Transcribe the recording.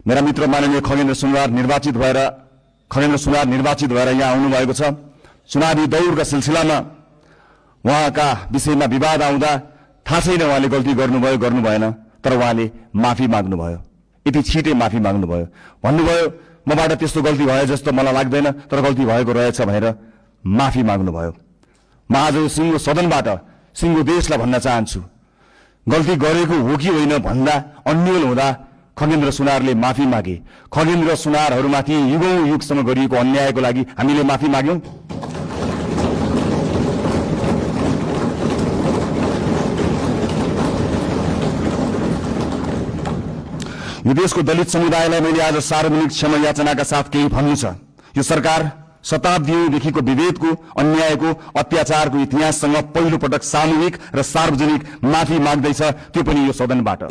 मेरा मित्र माननीय खगेन्द्र सुनवार निर्वाचित भएर यहाँ आउनुभएको छ। चुनावी दौडका सिलसिलामा उहाँका विषयमा विवाद आउँदा थाहा छैन उहाँले गल्ती गर्नुभयो गर्नु भएन, तर उहाँले माफी माग्नुभयो। यति छिटै माफी माग्नुभयो, भन्नुभयो मबाट त्यस्तो गल्ती भयो जस्तो मलाई लाग्दैन, तर गल्ती भएको रहेछ भनेर माफी माग्नुभयो। म आज सिङ्गो सदनबाट सिङ्गो देशलाई भन्न चाहन्छु, गल्ती गरेको हो कि होइन भन्दा अन्यल हुँदा खगेन्द्र सुनारले माफी मागे। खगेन्द्र सुनारहरूमाथि युगौं युगसम्म गरिएको अन्यायको लागि हामीले माफी माग्यौं। यो देशको दलित समुदायलाई मैले आज सार्वजनिक क्षमा याचनाका साथ केही भन्नु छ। यो सरकार शताब्दीदेखिको विभेदको, अन्यायको, अत्याचारको इतिहाससँग पहिलो पटक सामूहिक र सार्वजनिक माफी माग्दैछ, त्यो पनि यो सदनबाट।